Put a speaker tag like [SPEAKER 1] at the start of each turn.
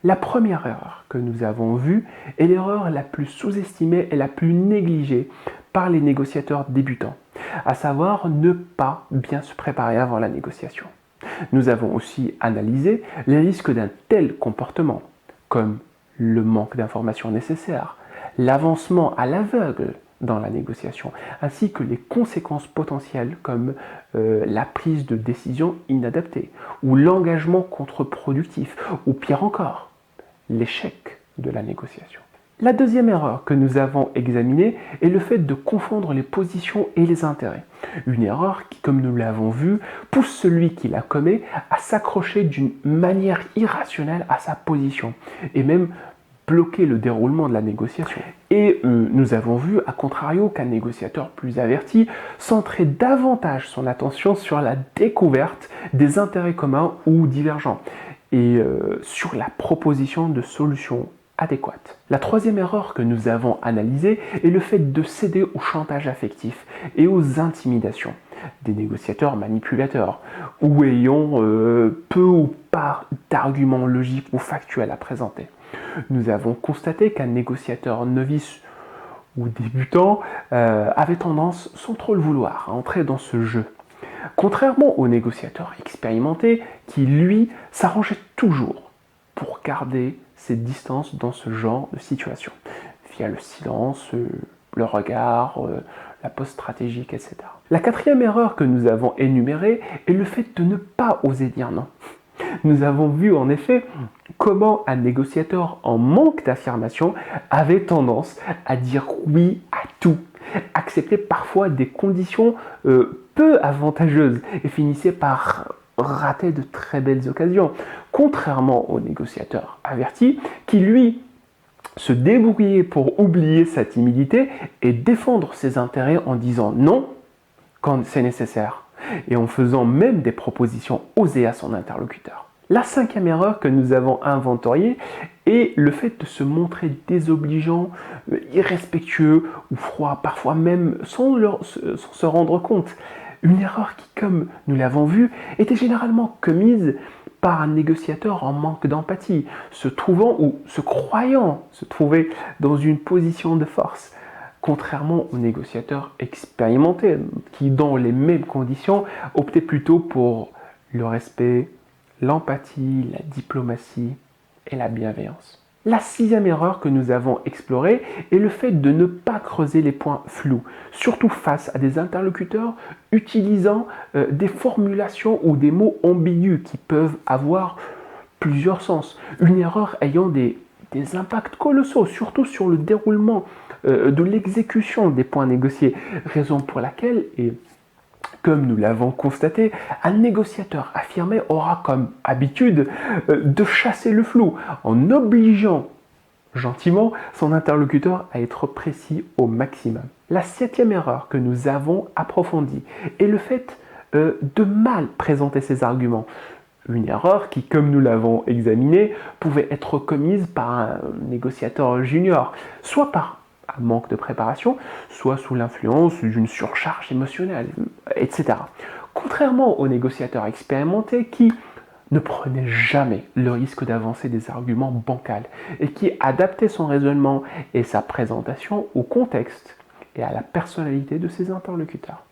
[SPEAKER 1] La première erreur que nous avons vue est l'erreur la plus sous-estimée et la plus négligée par les négociateurs débutants, à savoir ne pas bien se préparer avant la négociation. Nous avons aussi analysé les risques d'un tel comportement, comme le manque d'informations nécessaires, l'avancement à l'aveugle dans la négociation, ainsi que les conséquences potentielles comme la prise de décision inadaptée, ou l'engagement contre-productif, ou pire encore, l'échec de la négociation. La deuxième erreur que nous avons examinée est le fait de confondre les positions et les intérêts. Une erreur qui, comme nous l'avons vu, pousse celui qui la commet à s'accrocher d'une manière irrationnelle à sa position et même bloquer le déroulement de la négociation. Et nous avons vu, à contrario, qu'un négociateur plus averti centrait davantage son attention sur la découverte des intérêts communs ou divergents et sur la proposition de solutions adéquates. La troisième erreur que nous avons analysée est le fait de céder au chantage affectif et aux intimidations des négociateurs manipulateurs ou ayant peu ou pas d'arguments logiques ou factuels à présenter. Nous avons constaté qu'un négociateur novice ou débutant avait tendance, sans trop le vouloir, à entrer dans ce jeu. Contrairement au négociateur expérimenté qui, lui, s'arrangeait toujours pour garder ses distances dans ce genre de situation, via le silence, le regard, la pose stratégique, etc. La quatrième erreur que nous avons énumérée est le fait de ne pas oser dire non. Nous avons vu en effet comment un négociateur en manque d'affirmation avait tendance à dire oui à tout, accepter parfois des conditions peu avantageuses et finissait par rater de très belles occasions, contrairement au négociateur averti qui, lui, se débrouillait pour oublier sa timidité et défendre ses intérêts en disant non quand c'est nécessaire et en faisant même des propositions osées à son interlocuteur. La cinquième erreur que nous avons inventoriée est le fait de se montrer désobligeant, irrespectueux ou froid, parfois même sans se rendre compte. Une erreur qui, comme nous l'avons vu, était généralement commise par un négociateur en manque d'empathie, se trouvant ou se croyant se trouver dans une position de force. Contrairement aux négociateurs expérimentés qui, dans les mêmes conditions, optaient plutôt pour le respect, l'empathie, la diplomatie et la bienveillance. La sixième erreur que nous avons explorée est le fait de ne pas creuser les points flous, surtout face à des interlocuteurs utilisant des formulations ou des mots ambigus qui peuvent avoir plusieurs sens. Une erreur ayant des impacts colossaux, surtout sur le déroulement de l'exécution des points négociés, raison pour laquelle, et comme nous l'avons constaté, un négociateur affirmé aura comme habitude de chasser le flou en obligeant gentiment son interlocuteur à être précis au maximum. La septième erreur que nous avons approfondie est le fait de mal présenter ses arguments. Une erreur qui, comme nous l'avons examiné, pouvait être commise par un négociateur junior, soit par un manque de préparation, soit sous l'influence d'une surcharge émotionnelle, etc. Contrairement aux négociateurs expérimentés qui ne prenaient jamais le risque d'avancer des arguments bancals et qui adaptaient son raisonnement et sa présentation au contexte et à la personnalité de ses interlocuteurs.